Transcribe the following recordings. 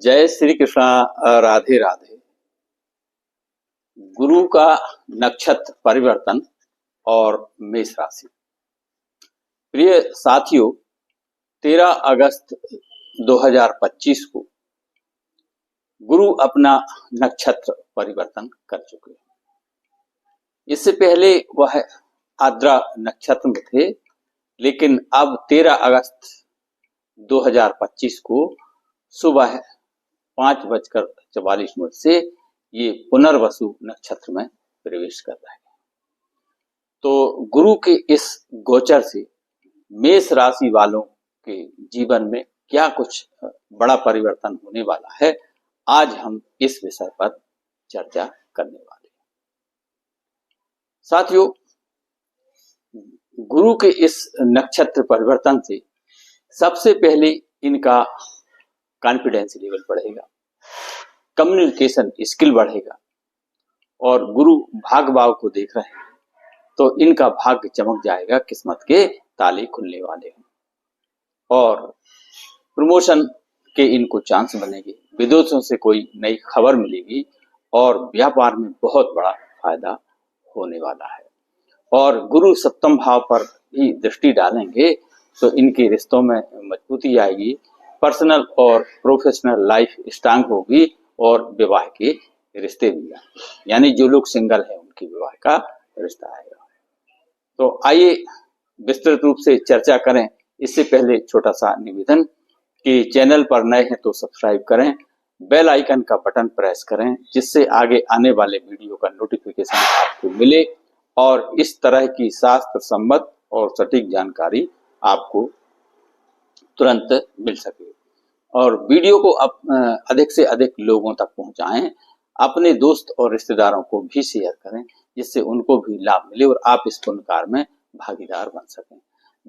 जय श्री कृष्णा। राधे राधे। गुरु का नक्षत्र परिवर्तन और मेष राशि। प्रिय साथियों, 13 अगस्त 2025 को गुरु अपना नक्षत्र परिवर्तन कर चुके हैं। इससे पहले वह आद्रा नक्षत्र में थे, लेकिन अब 13 अगस्त 2025 को सुबह 5:44 से ये पुनर्वसु नक्षत्र में प्रवेश कर रहे हैं। तो गुरु के इस गोचर से मेष राशि वालों के जीवन में क्या कुछ बड़ा परिवर्तन होने वाला है, आज हम इस विषय पर चर्चा करने वाले हैं। साथियों, गुरु के इस नक्षत्र परिवर्तन से सबसे पहले इनका कॉन्फिडेंस लेवल बढ़ेगा, कम्युनिकेशन स्किल बढ़ेगा, और गुरु भाग भाव को देख रहे हैं तो इनका भाग्य चमक जाएगा, किस्मत के ताले खुलने वाले हैं और प्रमोशन के इनको चांस बनेंगे, विदेशों से कोई नई खबर मिलेगी और व्यापार में बहुत बड़ा फायदा होने वाला है। और गुरु सप्तम भाव पर भी दृष्टि डालेंगे तो इनके रिश्तों में मजबूती आएगी, पर्सनल और प्रोफेशनल लाइफ स्ट्रांग होगी और विवाह के रिश्ते भी आएंगे, यानी जो लोग सिंगल हैं उनकी विवाह का रिश्ता आएगा। तो आइए विस्तृत रूप से चर्चा करें। इससे पहले छोटा सा निवेदन कि चैनल पर नए हैं तो सब्सक्राइब करें, बेल आइकन का बटन प्रेस करें, जिससे आगे आने वाले वीडियो का नोटिफिकेशन आपको मिले और इस तरह की शास्त्र सम्मत और सटीक जानकारी आपको तुरंत मिल सके। और वीडियो को अधिक से अधिक लोगों तक पहुंचाएं, अपने दोस्त और रिश्तेदारों को भी शेयर करें, जिससे उनको भी लाभ मिले और आप इस पुण्य कार्य में भागीदार बन सकें।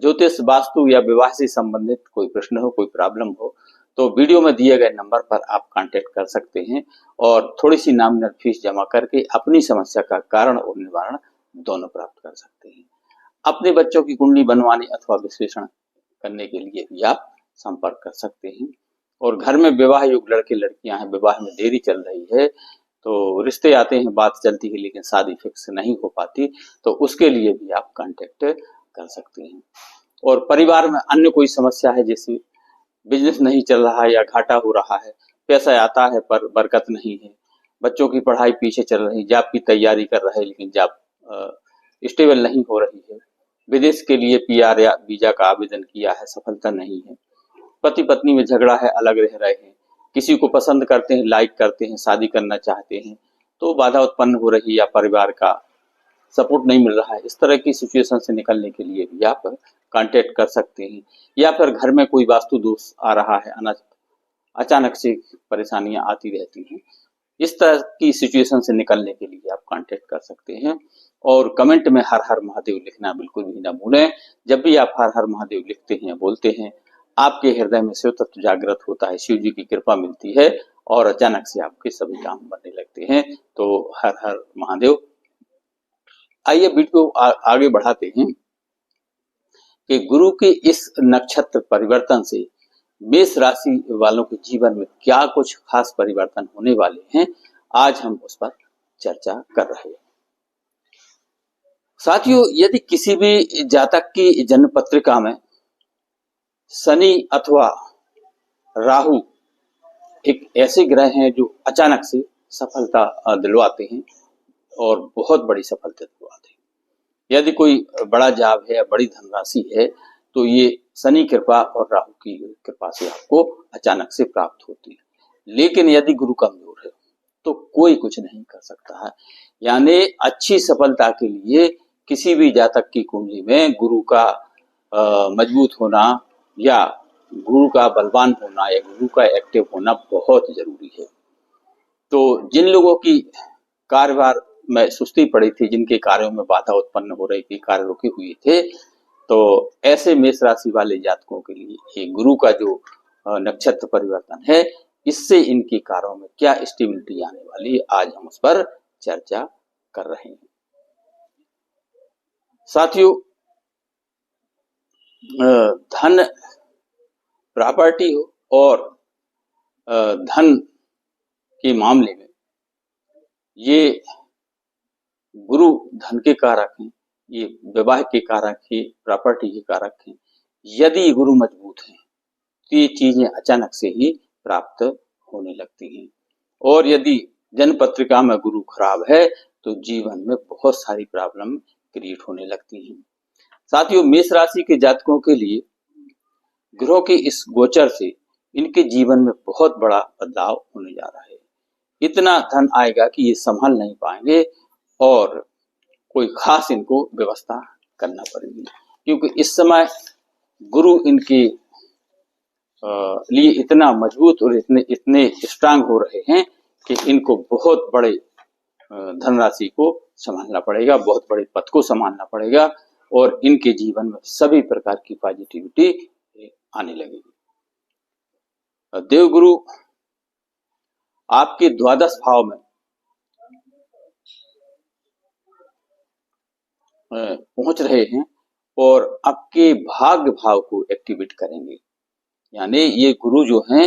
ज्योतिष, वास्तु या विवाह से संबंधित कोई प्रश्न हो, कोई प्रॉब्लम हो, तो वीडियो में दिए गए नंबर पर आप कांटेक्ट कर सकते हैं और थोड़ी सी नॉमिनल फीस जमा करके अपनी समस्या का कारण और निवारण दोनों प्राप्त कर सकते हैं। अपने बच्चों की कुंडली बनवाने अथवा विश्लेषण करने के लिए भी आप संपर्क कर सकते हैं। और घर में विवाह योग लड़के लड़कियां हैं, विवाह में देरी चल रही है, तो रिश्ते आते हैं, बात चलती है, लेकिन शादी फिक्स नहीं हो पाती, तो उसके लिए भी आप कांटेक्ट कर सकते हैं। और परिवार में अन्य कोई समस्या है, जैसे बिजनेस नहीं चल रहा है या घाटा हो रहा है, पैसा आता है पर बरकत नहीं है, बच्चों की पढ़ाई पीछे चल रही, जॉब की तैयारी कर रहे हैं लेकिन जॉब स्टेबल नहीं हो रही है, विदेश के लिए पीआर या वीजा का आवेदन किया है, सफलता नहीं है, पति पत्नी में झगड़ा है, अलग रह रहे हैं, किसी को पसंद करते हैं, लाइक करते हैं, शादी करना चाहते हैं तो बाधा उत्पन्न हो रही है या परिवार का सपोर्ट नहीं मिल रहा है, इस तरह की सिचुएशन से निकलने के लिए भी आप कांटेक्ट कर सकते हैं। या फिर घर में कोई वास्तु दोष आ रहा है, अचानक से परेशानियां आती रहती हैं, इस तरह की सिचुएशन से निकलने के लिए आप कांटेक्ट कर सकते हैं। और कमेंट में हर हर महादेव लिखना बिल्कुल भी ना भूलें। जब भी आप हर हर महादेव लिखते हैं, बोलते हैं, आपके हृदय में शिव तत्व जागृत होता है, शिव जी की कृपा मिलती है और अचानक से आपके सभी काम बनने लगते हैं। तो हर हर महादेव। आइए वीडियो आगे बढ़ाते हैं कि गुरु के इस नक्षत्र परिवर्तन से मेष राशि वालों के जीवन में क्या कुछ खास परिवर्तन होने वाले हैं, आज हम उस पर चर्चा कर रहे हैं। साथियों, यदि किसी भी जातक की जन्म पत्रिका में शनि अथवा राहु एक ऐसे ग्रह हैं जो अचानक से सफलता दिलवाते हैं और बहुत बड़ी सफलता दिलवाते हैं। यदि कोई बड़ा जॉब है या बड़ी धनराशि है तो ये शनि कृपा और राहु की कृपा से आपको अचानक से प्राप्त होती है। लेकिन यदि गुरु कमजोर है तो कोई कुछ नहीं कर सकता है। यानी अच्छी सफलता के लिए किसी भी जातक की कुंडली में गुरु का मजबूत होना या गुरु का बलवान होना या गुरु का एक्टिव होना बहुत जरूरी है। तो जिन लोगों की कार्यभार में सुस्ती पड़ी थी, जिनके कार्यों में बाधा उत्पन्न हो रही थी, कार्य रुके हुए थे, तो ऐसे मेष राशि वाले जातकों के लिए ये गुरु का जो नक्षत्र परिवर्तन है, इससे इनके कार्यों में क्या स्टेबिलिटी आने वाली है, आज हम उस पर चर्चा कर रहे हैं। साथियों, धन, प्रॉपर्टी हो और धन के मामले में ये गुरु धन के कारक हैं, ये विवाह के कारक है, प्रॉपर्टी के कारक हैं। यदि गुरु मजबूत हैं तो ये चीजें अचानक से ही प्राप्त होने लगती हैं। और यदि जन्म पत्रिका में गुरु खराब है तो जीवन में बहुत सारी प्रॉब्लम क्रिएट होने लगती हैं। साथियों, मेष राशि के जातकों के लिए ग्रहों के इस गोचर से इनके जीवन में बहुत बड़ा बदलाव होने जा रहा है। इतना धन आएगा कि ये संभाल नहीं पाएंगे और कोई खास इनको व्यवस्था करना पड़ेगी, क्योंकि इस समय गुरु इनके लिए इतना मजबूत और इतने स्ट्रांग हो रहे हैं कि इनको बहुत बड़े धनराशि को संभालना पड़ेगा, बहुत बड़े पद को संभालना पड़ेगा और इनके जीवन में सभी प्रकार की पॉजिटिविटी आने लगेगी। देवगुरु आपके द्वादश भाव में पहुंच रहे हैं और आपके भाग्य भाव को एक्टिवेट करेंगे। यानी ये गुरु जो हैं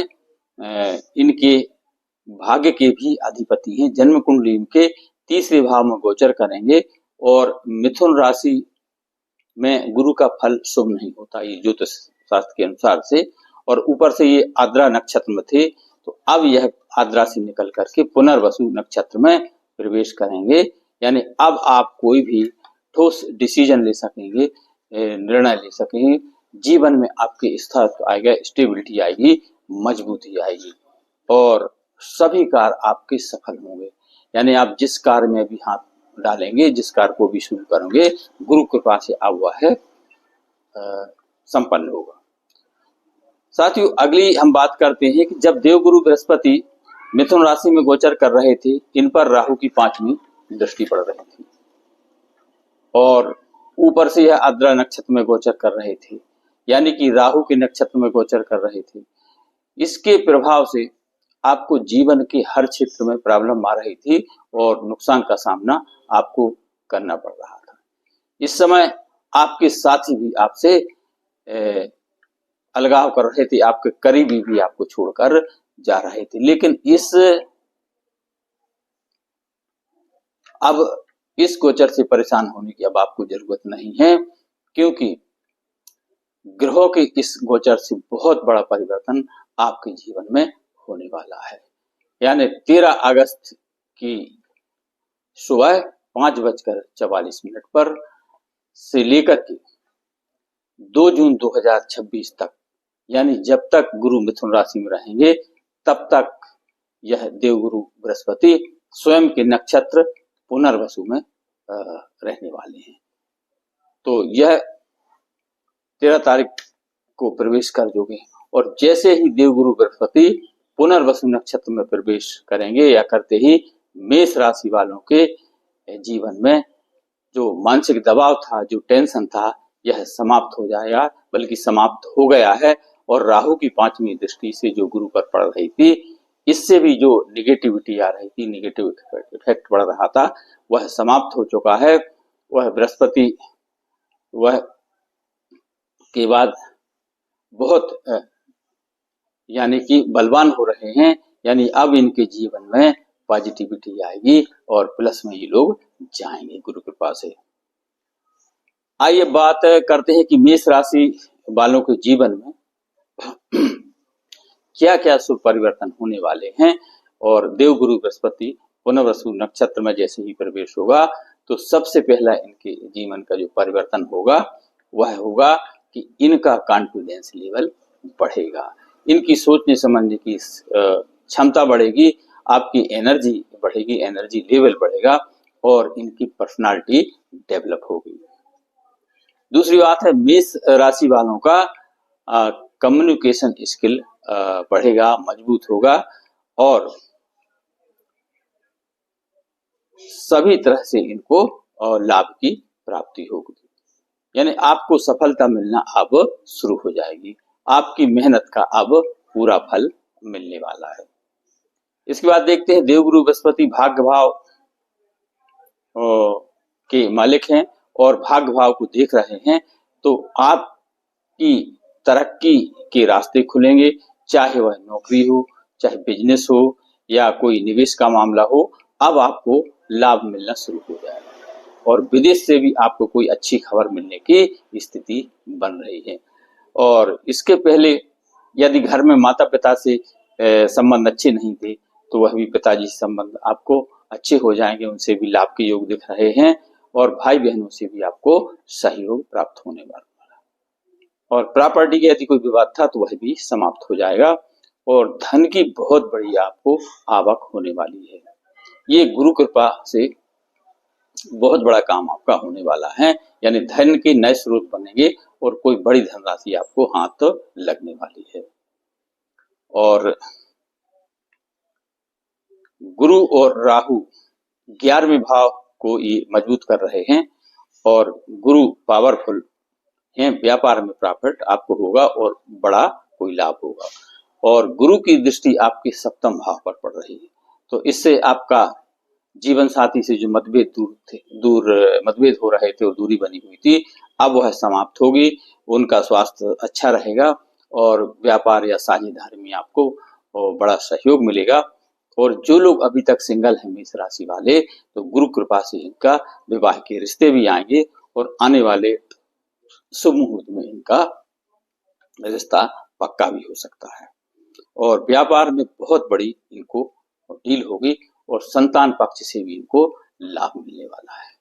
इनके भाग्य के भी अधिपति हैं। जन्म कुंडली इनके तीसरे भाव में गोचर करेंगे और मिथुन राशि में गुरु का फल शुभ नहीं होता, ये ज्योतिष शास्त्र के अनुसार से। और ऊपर से ये आद्रा नक्षत्र में थे, तो अब यह आद्रा से निकल करके पुनर्वसु नक्षत्र में प्रवेश करेंगे। यानी अब आप कोई भी ठोस डिसीजन ले सकेंगे, निर्णय ले सकेंगे। जीवन में आपके स्थिरत्व आएगा, स्टेबिलिटी आएगी, मजबूती आएगी और सभी कार्य आपके सफल होंगे। यानी आप जिस कार्य में भी हाथ डालेंगे, जिस कार्य को भी शुरू करेंगे, गुरु कृपा से अब वह संपन्न होगा। साथियों, अगली हम बात करते हैं कि जब देवगुरु बृहस्पति मिथुन राशि में गोचर कर रहे थे, इन पर राहु की 5वीं दृष्टि पड़ रही थी और ऊपर से यह आद्रा नक्षत्र में गोचर कर रहे थे, यानी कि राहु के नक्षत्र में गोचर कर रहे थे। इसके प्रभाव से आपको जीवन के हर क्षेत्र में प्रॉब्लम आ रही थी और नुकसान का सामना आपको करना पड़ रहा था। इस समय आपके साथी भी आपसे अलगाव कर रहे थे, आपके करीबी भी आपको छोड़कर जा रहे थे। लेकिन अब इस गोचर से परेशान होने की अब आपको जरूरत नहीं है, क्योंकि ग्रहों के इस गोचर से बहुत बड़ा परिवर्तन आपके जीवन में होने वाला है। यानी 13 अगस्त की सुबह 5:44 पर से लेकर के 2 जून 2026 तक, यानी जब तक गुरु मिथुन राशि में रहेंगे तब तक यह देवगुरु बृहस्पति स्वयं के नक्षत्र पुनर्वसु में रहने वाले हैं। तो यह 13 तारीख को प्रवेश कर जोगे और जैसे ही देवगुरु बृहस्पति पुनर्वसु नक्षत्र में प्रवेश करेंगे या करते ही मेष राशि वालों के जीवन में जो मानसिक दबाव था, जो टेंशन था, यह समाप्त हो जाएगा, बल्कि समाप्त हो गया है। और राहु की 5वीं दृष्टि से जो गुरु पर पड़ रही थी, इससे भी जो निगेटिविटी आ रही थी, निगेटिव इफेक्ट पड़ रहा था, वह समाप्त हो चुका है। वह बृहस्पति वह के बाद बहुत यानी कि बलवान हो रहे हैं। यानी अब इनके जीवन में पॉजिटिविटी आएगी और प्लस में ये लोग जाएंगे गुरु कृपा से। आइए बात करते हैं कि मेष राशि वालों के जीवन में क्या क्या शुभ परिवर्तन होने वाले हैं। और देवगुरु बृहस्पति पुनर्वसु नक्षत्र में जैसे ही प्रवेश होगा तो सबसे पहला इनके जीवन का जो परिवर्तन होगा वह होगा कि इनका कॉन्फिडेंस लेवल बढ़ेगा, इनकी सोचने समझने की क्षमता बढ़ेगी, आपकी एनर्जी बढ़ेगी, एनर्जी लेवल बढ़ेगा और इनकी पर्सनालिटी डेवलप होगी। दूसरी बात है, मेष राशि वालों का कम्युनिकेशन स्किल बढ़ेगा, मजबूत होगा और सभी तरह से इनको लाभ की प्राप्ति होगी। यानी आपको सफलता मिलना अब शुरू हो जाएगी, आपकी मेहनत का अब पूरा फल मिलने वाला है। इसके बाद देखते हैं, देवगुरु बृहस्पति भाग्य भाव के मालिक हैं और भाग्य भाव को देख रहे हैं, तो आपकी तरक्की के रास्ते खुलेंगे, चाहे वह नौकरी हो, चाहे बिजनेस हो या कोई निवेश का मामला हो, अब आपको लाभ मिलना शुरू हो जाएगा और विदेश से भी आपको कोई अच्छी खबर मिलने की स्थिति बन रही है। और इसके पहले यदि घर में माता पिता से संबंध अच्छे नहीं थे तो वह भी पिताजी से संबंध आपको अच्छे हो जाएंगे, उनसे भी लाभ के योग दिख रहे हैं और भाई बहनों से भी आपको सहयोग प्राप्त होने वाला और प्रॉपर्टी का यदि कोई विवाद था तो वह भी समाप्त हो जाएगा और धन की बहुत बड़ी आपको आवक होने वाली है। ये गुरु कृपा से बहुत बड़ा काम आपका होने वाला है, यानी धन के नए स्रोत बनेंगे और कोई बड़ी धनराशि आपको हाथ लगने वाली है। और गुरु और राहु 11वें भाव को ये मजबूत कर रहे हैं और गुरु पावरफुल हैं, व्यापार में प्रॉफिट आपको होगा और बड़ा कोई लाभ होगा और गुरु की दृष्टि आपके 7वें भाव पर पड़ रही है, तो इससे आपका जीवन साथी से जो मतभेद हो रहे थे और दूरी बनी हुई थी, अब वह समाप्त होगी, उनका स्वास्थ्य अच्छा रहेगा और व्यापार या साझेदारी में आपको बड़ा सहयोग मिलेगा। और जो लोग अभी तक सिंगल हैं मेष राशि वाले, तो गुरु कृपा से इनका विवाह के रिश्ते भी आएंगे और आने वाले शुभ मुहूर्त में इनका रिश्ता पक्का भी हो सकता है और व्यापार में बहुत बड़ी इनको डील होगी और संतान पक्ष से भी इनको लाभ मिलने वाला है।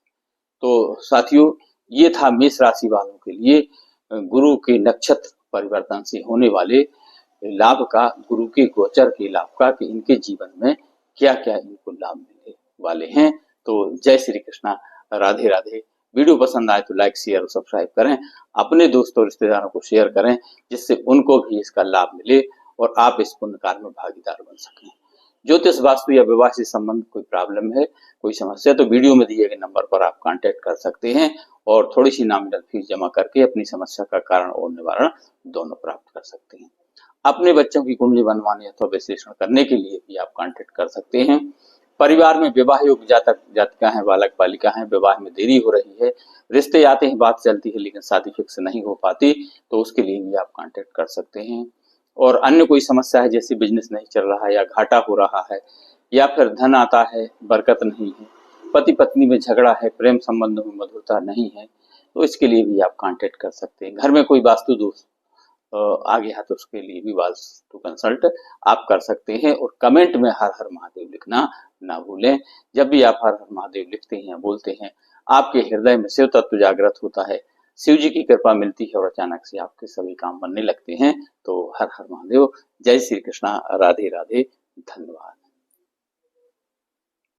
तो साथियों, ये था मेष राशि वालों के लिए गुरु के नक्षत्र परिवर्तन से होने वाले लाभ का, गुरु के गोचर के लाभ का, कि इनके जीवन में क्या क्या इनको लाभ मिलने वाले हैं। तो जय श्री कृष्णा, राधे राधे। वीडियो पसंद आए तो लाइक शेयर और सब्सक्राइब करें, अपने दोस्तों रिश्तेदारों को शेयर करें जिससे उनको भी इसका लाभ मिले और आप इस पुण्य कार्य में भागीदार बन सकें। ज्योतिष वास्तु या विवाह से संबंधित कोई प्रॉब्लम है, कोई समस्या, तो वीडियो में दिए गए नंबर पर आप कांटेक्ट कर सकते हैं और थोड़ी सी नॉमिनल फीस जमा करके अपनी समस्या का कारण और निवारण दोनों प्राप्त कर सकते हैं। अपने बच्चों की कुंडली बनवाने अथवा विश्लेषण करने के लिए भी आप कांटेक्ट कर सकते हैं। परिवार में विवाह योग्य जातक जातिका है, बालक बालिका है, विवाह में देरी हो रही है, रिश्ते आते हैं, बात चलती है लेकिन शादी फिक्स नहीं हो पाती, तो उसके लिए भी आप कांटेक्ट कर सकते हैं। और अन्य कोई समस्या है जैसे बिजनेस नहीं चल रहा है या घाटा हो रहा है या फिर धन आता है बरकत नहीं है, पति पत्नी में झगड़ा है, प्रेम संबंधों में मधुरता नहीं है, तो इसके लिए भी आप कांटेक्ट कर सकते हैं। घर में कोई वास्तु दोष आ गया तो उसके लिए भी वास्तु कंसल्ट आप कर सकते हैं। और कमेंट में हर हर महादेव लिखना ना भूलें। जब भी आप हर हर महादेव लिखते हैं, बोलते हैं, आपके हृदय में शिव तत्व जागृत होता है, शिव जी की कृपा मिलती है और अचानक से आपके सभी काम बनने लगते हैं। तो हर हर महादेव। जय श्री कृष्णा, राधे राधे, धन्यवाद।